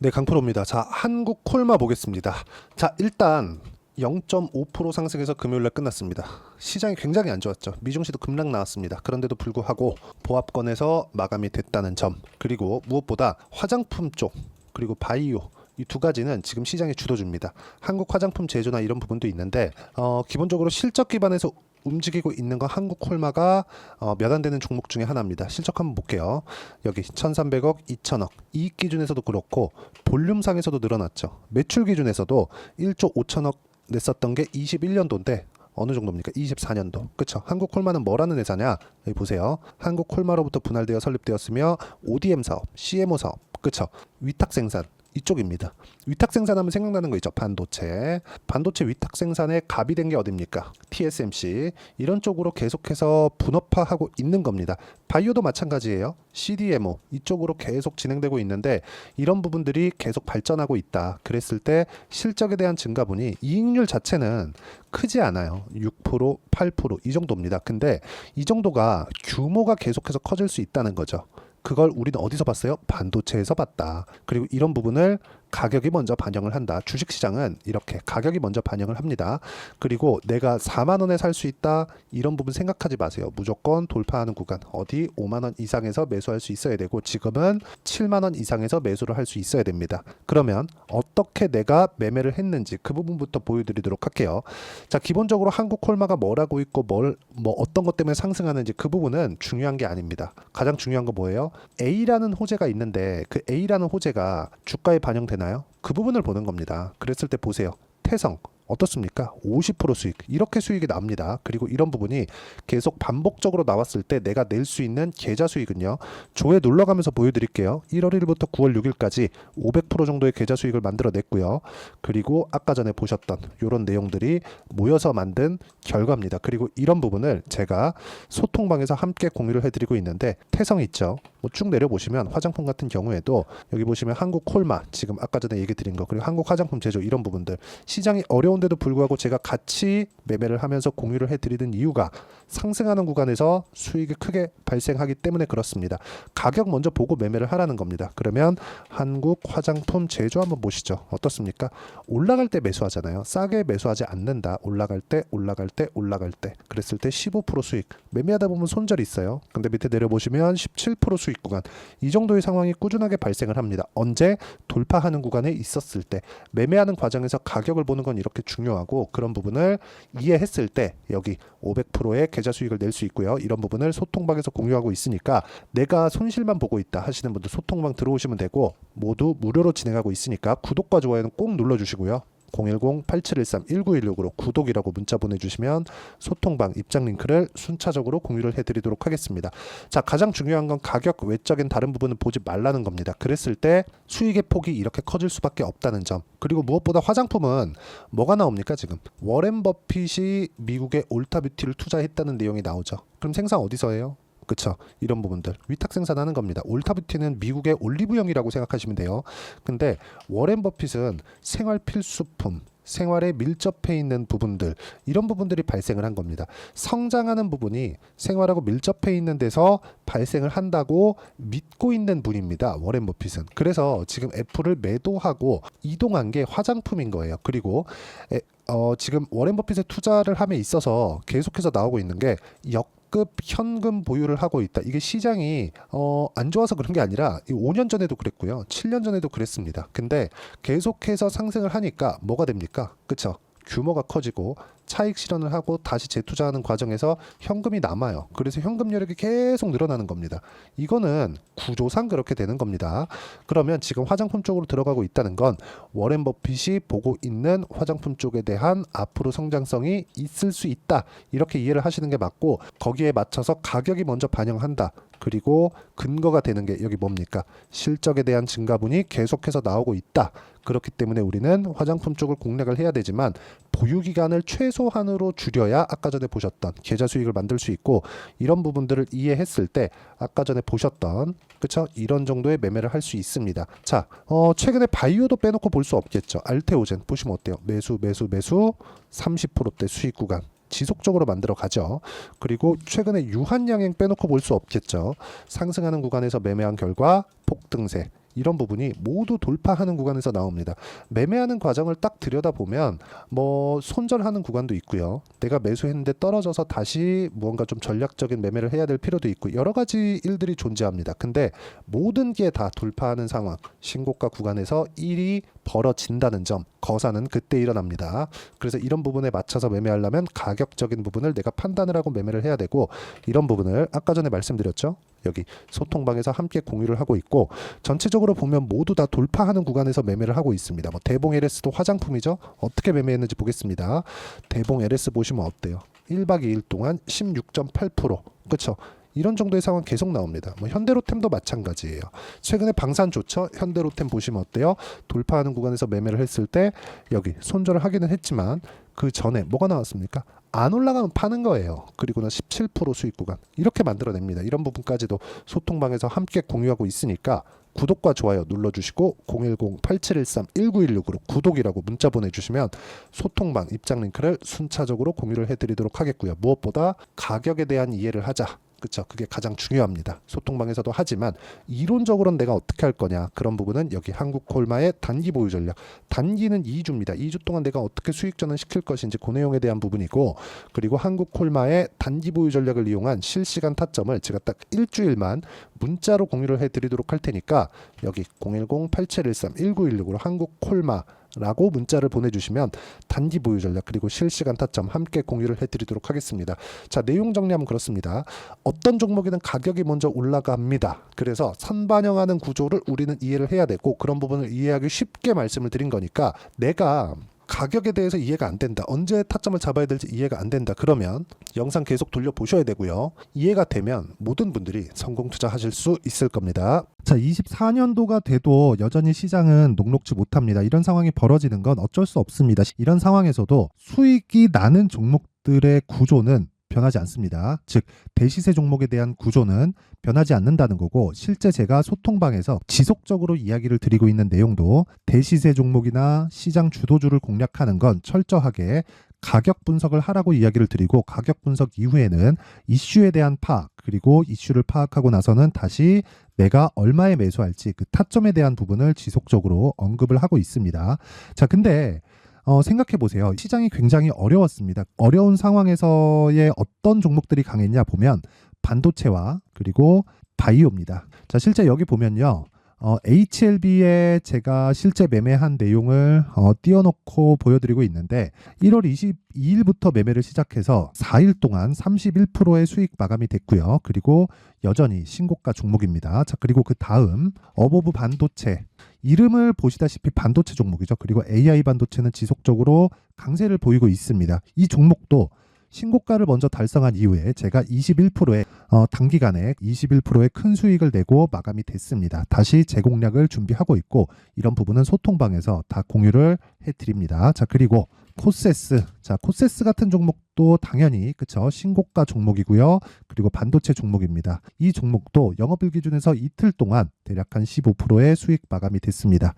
네, 강프로입니다. 자, 한국 콜마 보겠습니다. 자, 일단 0.5% 상승해서 금요일날 끝났습니다. 시장이 굉장히 안 좋았죠. 미증시도 급락 나왔습니다. 그런데도 불구하고 보합권에서 마감이 됐다는 점, 그리고 무엇보다 화장품 쪽, 그리고 바이오, 이 두 가지는 지금 시장의 주도주입니다. 한국 화장품 제조나 이런 부분도 있는데 기본적으로 실적 기반에서 움직이고 있는 건 한국 콜마가 몇 안 되는 종목 중에 하나입니다. 실적 한번 볼게요. 여기 1,300억, 2,000억. 이익 기준에서도 그렇고 볼륨상에서도 늘어났죠. 매출 기준에서도 1조 5천억 냈었던 게 21년도인데 어느 정도입니까? 24년도. 그쵸? 한국 콜마는 뭐라는 회사냐? 여기 보세요. 한국 콜마로부터 분할되어 설립되었으며 ODM 사업, CMO 사업, 그쵸? 위탁 생산 이쪽입니다. 위탁 생산하면 생각나는 거 있죠. 반도체 위탁 생산에 갑이 된 게 어딥니까? TSMC. 이런 쪽으로 계속해서 분업화하고 있는 겁니다. 바이오도 마찬가지예요. CDMO 이쪽으로 계속 진행되고 있는데 이런 부분들이 계속 발전하고 있다. 그랬을 때 실적에 대한 증가분이 이익률 자체는 크지 않아요. 6%, 8% 이 정도입니다. 근데 이 정도가 규모가 계속해서 커질 수 있다는 거죠. 그걸 우리는 어디서 봤어요? 반도체에서 봤다. 그리고 이런 부분을 가격이 먼저 반영을 한다. 주식시장은 이렇게 가격이 먼저 반영을 합니다. 그리고 내가 4만 원에 살 수 있다. 이런 부분 생각하지 마세요. 무조건 돌파하는 구간 어디 5만 원 이상에서 매수할 수 있어야 되고 지금은 7만 원 이상에서 매수를 할 수 있어야 됩니다. 그러면 어떻게 내가 매매를 했는지 그 부분부터 보여드리도록 할게요. 자, 기본적으로 한국 콜마가 뭘 하고 있고 뭐 어떤 것 때문에 상승하는지 그 부분은 중요한 게 아닙니다. 가장 중요한 거 뭐예요? A라는 호재가 있는데 그 A라는 호재가 주가에 반영되나요? 그 부분을 보는 겁니다. 그랬을 때 보세요. 태성 어떻습니까? 50% 수익 이렇게 수익이 납니다. 그리고 이런 부분이 계속 반복적으로 나왔을 때 내가 낼 수 있는 계좌 수익은요. 조에 눌러가면서 보여드릴게요. 1월 1일부터 9월 6일까지 500% 정도의 계좌 수익을 만들어냈고요. 그리고 아까 전에 보셨던 이런 내용들이 모여서 만든 결과입니다. 그리고 이런 부분을 제가 소통방에서 함께 공유를 해드리고 있는데 태성 있죠. 뭐 쭉 내려보시면 화장품 같은 경우에도 여기 보시면 한국 콜마 지금 아까 전에 얘기 드린 거 그리고 한국 화장품 제조 이런 부분들 시장이 어려운데도 불구하고 제가 같이 매매를 하면서 공유를 해드리는 이유가 상승하는 구간에서 수익이 크게 발생하기 때문에 그렇습니다. 가격 먼저 보고 매매를 하라는 겁니다. 그러면 한국 화장품 제조 한번 보시죠. 어떻습니까? 올라갈 때 매수하잖아요. 싸게 매수하지 않는다. 올라갈 때 그랬을 때 15% 수익 매매하다 보면 손절이 있어요. 근데 밑에 내려보시면 17% 수익 구간 이 정도의 상황이 꾸준하게 발생을 합니다. 언제? 돌파하는 구간에 있었을 때 매매하는 과정에서 가격을 보는 건 이렇게 중요하고 그런 부분을 이해했을 때 여기 500%의 계좌 수익을 낼 수 있고요. 이런 부분을 소통방에서 공유하고 있으니까 내가 손실만 보고 있다 하시는 분들 소통방 들어오시면 되고 모두 무료로 진행하고 있으니까 구독과 좋아요는 꼭 눌러주시고요. 010-8713-1916으로 구독이라고 문자 보내주시면 소통방 입장 링크를 순차적으로 공유를 해드리도록 하겠습니다. 자, 가장 중요한 건 가격 외적인 다른 부분은 보지 말라는 겁니다. 그랬을 때 수익의 폭이 이렇게 커질 수밖에 없다는 점. 그리고 무엇보다 화장품은 뭐가 나옵니까 지금? 워렌 버핏이 미국의 올타뷰티를 투자했다는 내용이 나오죠. 그럼 생산 어디서 해요? 그쵸? 이런 부분들 위탁 생산하는 겁니다. 올타뷰티는 미국의 올리브영이라고 생각하시면 돼요. 근데 워렌 버핏은 생활 필수품 생활에 밀접해 있는 부분들 이런 부분들이 발생을 한 겁니다. 성장하는 부분이 생활하고 밀접해 있는 데서 발생을 한다고 믿고 있는 분입니다. 워렌 버핏은. 그래서 지금 애플을 매도하고 이동한 게 화장품인 거예요. 그리고 지금 워렌 버핏의 투자를 함에 있어서 계속해서 나오고 있는 게 급 현금 보유를 하고 있다. 이게 시장이 안 좋아서 그런 게 아니라 5년 전에도 그랬고요. 7년 전에도 그랬습니다. 근데 계속해서 상승을 하니까 뭐가 됩니까? 그쵸? 규모가 커지고 차익 실현을 하고 다시 재투자하는 과정에서 현금이 남아요. 그래서 현금 여력이 계속 늘어나는 겁니다. 이거는 구조상 그렇게 되는 겁니다. 그러면 지금 화장품 쪽으로 들어가고 있다는 건 워렌 버핏이 보고 있는 화장품 쪽에 대한 앞으로 성장성이 있을 수 있다. 이렇게 이해를 하시는 게 맞고 거기에 맞춰서 가격이 먼저 반영한다. 그리고 근거가 되는 게 여기 뭡니까? 실적에 대한 증가분이 계속해서 나오고 있다. 그렇기 때문에 우리는 화장품 쪽을 공략을 해야 되지만 보유기간을 최소한으로 줄여야 아까 전에 보셨던 계좌 수익을 만들 수 있고 이런 부분들을 이해했을 때 아까 전에 보셨던 그쵸? 이런 정도의 매매를 할 수 있습니다. 자, 최근에 바이오도 빼놓고 볼 수 없겠죠. 알테오젠 보시면 어때요? 매수 30%대 수익 구간 지속적으로 만들어 가죠. 그리고 최근에 유한양행 빼놓고 볼 수 없겠죠. 상승하는 구간에서 매매한 결과 폭등세 이런 부분이 모두 돌파하는 구간에서 나옵니다. 매매하는 과정을 딱 들여다보면 뭐 손절하는 구간도 있고요. 내가 매수했는데 떨어져서 다시 무언가 좀 전략적인 매매를 해야 될 필요도 있고 여러 가지 일들이 존재합니다. 근데 모든 게 다 돌파하는 상황, 신고가 구간에서 일이 벌어진다는 점, 거사는 그때 일어납니다. 그래서 이런 부분에 맞춰서 매매하려면 가격적인 부분을 내가 판단을 하고 매매를 해야 되고, 이런 부분을 아까 전에 말씀드렸죠. 여기 소통방에서 함께 공유를 하고 있고, 전체적으로 보면 모두 다 돌파하는 구간에서 매매를 하고 있습니다. 뭐 대봉 LS도 화장품이죠. 어떻게 매매했는지 보겠습니다. 대봉 LS 보시면 어때요? 1박 2일 동안 16.8%, 그렇죠? 이런 정도의 상황 계속 나옵니다. 뭐 현대로템도 마찬가지예요. 최근에 방산 좋죠? 현대로템 보시면 어때요? 돌파하는 구간에서 매매를 했을 때 여기 손절을 하기는 했지만 그 전에 뭐가 나왔습니까? 안 올라가면 파는 거예요. 그리고는 17% 수익 구간 이렇게 만들어냅니다. 이런 부분까지도 소통방에서 함께 공유하고 있으니까 구독과 좋아요 눌러주시고 010-8713-1916으로 구독이라고 문자 보내주시면 소통방 입장 링크를 순차적으로 공유를 해드리도록 하겠고요. 무엇보다 가격에 대한 이해를 하자. 그렇죠. 그게 가장 중요합니다. 소통방에서도 하지만 이론적으로는 내가 어떻게 할 거냐, 그런 부분은 여기 한국콜마의 단기 보유 전략, 단기는 2주입니다. 2주 동안 내가 어떻게 수익 전환 시킬 것인지 그 내용에 대한 부분이고, 그리고 한국콜마의 단기 보유 전략을 이용한 실시간 타점을 제가 딱 일주일만 문자로 공유를 해드리도록 할 테니까 여기 010-8713-1916으로 한국콜마 라고 문자를 보내주시면 단기 보유 전략 그리고 실시간 타점 함께 공유를 해드리도록 하겠습니다. 자, 내용 정리하면 그렇습니다. 어떤 종목이든 가격이 먼저 올라갑니다. 그래서 선반영하는 구조를 우리는 이해를 해야 되고, 그런 부분을 이해하기 쉽게 말씀을 드린 거니까 내가 가격에 대해서 이해가 안 된다, 언제 타점을 잡아야 될지 이해가 안 된다, 그러면 영상 계속 돌려보셔야 되고요. 이해가 되면 모든 분들이 성공 투자하실 수 있을 겁니다. 자, 24년도가 돼도 여전히 시장은 녹록지 못합니다. 이런 상황이 벌어지는 건 어쩔 수 없습니다. 이런 상황에서도 수익이 나는 종목들의 구조는 변하지 않습니다. 즉 대시세 종목에 대한 구조는 변하지 않는다는 거고, 실제 제가 소통방에서 지속적으로 이야기를 드리고 있는 내용도 대시세 종목이나 시장 주도주를 공략하는 건 철저하게 가격 분석을 하라고 이야기를 드리고, 가격 분석 이후에는 이슈에 대한 파악, 그리고 이슈를 파악하고 나서는 다시 내가 얼마에 매수할지 그 타점에 대한 부분을 지속적으로 언급을 하고 있습니다. 자, 근데 생각해 보세요. 시장이 굉장히 어려웠습니다. 어려운 상황에서의 어떤 종목들이 강했냐 보면 반도체와 그리고 바이오입니다. 자, 실제 여기 보면요. HLB에 제가 실제 매매한 내용을 띄워놓고 보여드리고 있는데, 1월 22일부터 매매를 시작해서 4일 동안 31%의 수익 마감이 됐고요. 그리고 여전히 신고가 종목입니다. 자, 그리고 그 다음 어보브 반도체, 이름을 보시다시피 반도체 종목이죠. 그리고 AI 반도체는 지속적으로 강세를 보이고 있습니다. 이 종목도 신고가를 먼저 달성한 이후에 제가 21%의 단기간에 21%의 큰 수익을 내고 마감이 됐습니다. 다시 재공략을 준비하고 있고, 이런 부분은 소통방에서 다 공유를 해드립니다. 자, 그리고 코세스, 자, 코세스 같은 종목도 당연히 그쵸, 신고가 종목이고요. 그리고 반도체 종목입니다. 이 종목도 영업일 기준에서 이틀 동안 대략 한 15%의 수익 마감이 됐습니다.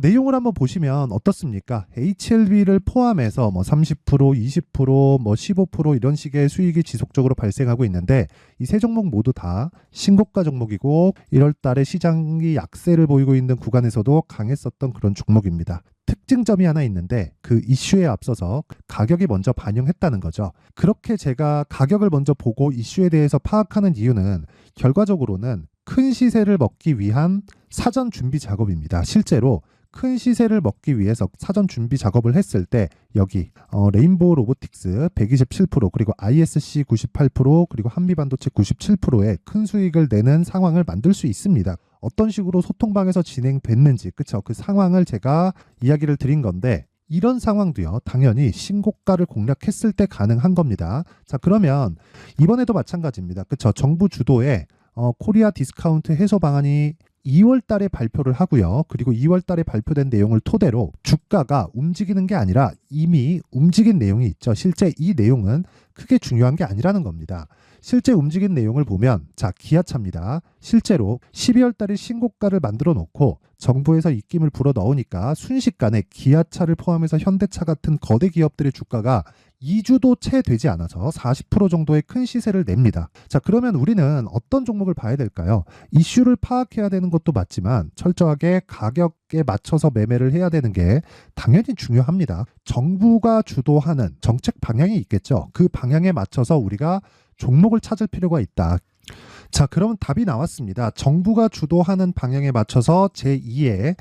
내용을 한번 보시면 어떻습니까? HLB를 포함해서 뭐 30%, 20%, 뭐 15% 이런 식의 수익이 지속적으로 발생하고 있는데, 이 세 종목 모두 다 신고가 종목이고 1월 달에 시장이 약세를 보이고 있는 구간에서도 강했었던 그런 종목입니다. 특징점이 하나 있는데, 그 이슈에 앞서서 가격이 먼저 반영했다는 거죠. 그렇게 제가 가격을 먼저 보고 이슈에 대해서 파악하는 이유는 결과적으로는 큰 시세를 먹기 위한 사전 준비 작업입니다. 실제로 큰 시세를 먹기 위해서 사전 준비 작업을 했을 때 여기 레인보우 로보틱스 127%, 그리고 ISC 98%, 그리고 한미반도체 97%의 큰 수익을 내는 상황을 만들 수 있습니다. 어떤 식으로 소통방에서 진행됐는지, 그쵸? 그 상황을 제가 이야기를 드린 건데, 이런 상황도요, 당연히 신고가를 공략했을 때 가능한 겁니다. 자, 그러면 이번에도 마찬가지입니다. 그쵸? 정부 주도의 코리아 디스카운트 해소 방안이 2월 달에 발표를 하고요. 그리고 2월 달에 발표된 내용을 토대로 주가가 움직이는 게 아니라 이미 움직인 내용이 있죠. 실제 이 내용은 크게 중요한 게 아니라는 겁니다. 실제 움직인 내용을 보면, 자, 기아차입니다. 실제로 12월 달에 신고가를 만들어 놓고 정부에서 입김을 불어 넣으니까 순식간에 기아차를 포함해서 현대차 같은 거대 기업들의 주가가 2주도 채 되지 않아서 40% 정도의 큰 시세를 냅니다. 자, 그러면 우리는 어떤 종목을 봐야 될까요? 이슈를 파악해야 되는 것도 맞지만 철저하게 가격에 맞춰서 매매를 해야 되는 게 당연히 중요합니다. 정부가 주도하는 정책 방향이 있겠죠. 그 방향에 맞춰서 우리가 종목을 찾을 필요가 있다. 자, 그러면 답이 나왔습니다. 정부가 주도하는 방향에 맞춰서 제2의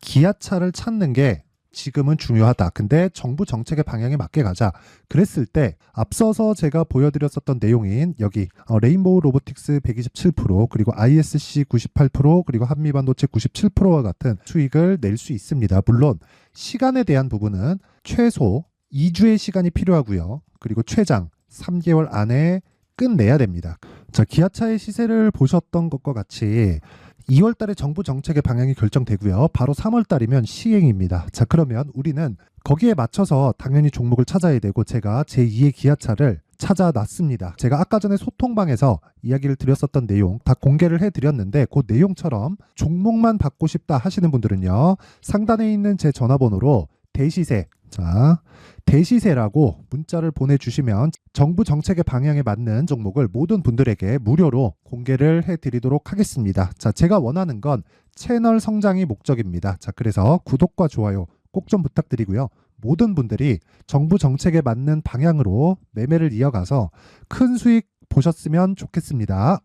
기아차를 찾는 게 지금은 중요하다. 근데 정부 정책의 방향에 맞게 가자. 그랬을 때 앞서서 제가 보여드렸었던 내용인 여기 레인보우 로보틱스 127% 그리고 ISC 98% 그리고 한미반도체 97%와 같은 수익을 낼 수 있습니다. 물론 시간에 대한 부분은 최소 2주의 시간이 필요하고요. 그리고 최장 3개월 안에 끝내야 됩니다. 자, 기아차의 시세를 보셨던 것과 같이 2월 달에 정부 정책의 방향이 결정되고요. 바로 3월 달이면 시행입니다. 자, 그러면 우리는 거기에 맞춰서 당연히 종목을 찾아야 되고 제가 제2의 기아차를 찾아놨습니다. 제가 아까 전에 소통방에서 이야기를 드렸었던 내용 다 공개를 해드렸는데 그 내용처럼 종목만 받고 싶다 하시는 분들은요. 상단에 있는 제 전화번호로 대시세, 자, 대시세라고 문자를 보내주시면 정부 정책의 방향에 맞는 종목을 모든 분들에게 무료로 공개를 해드리도록 하겠습니다. 자, 제가 원하는 건 채널 성장이 목적입니다. 자, 그래서 구독과 좋아요 꼭 좀 부탁드리고요. 모든 분들이 정부 정책에 맞는 방향으로 매매를 이어가서 큰 수익 보셨으면 좋겠습니다.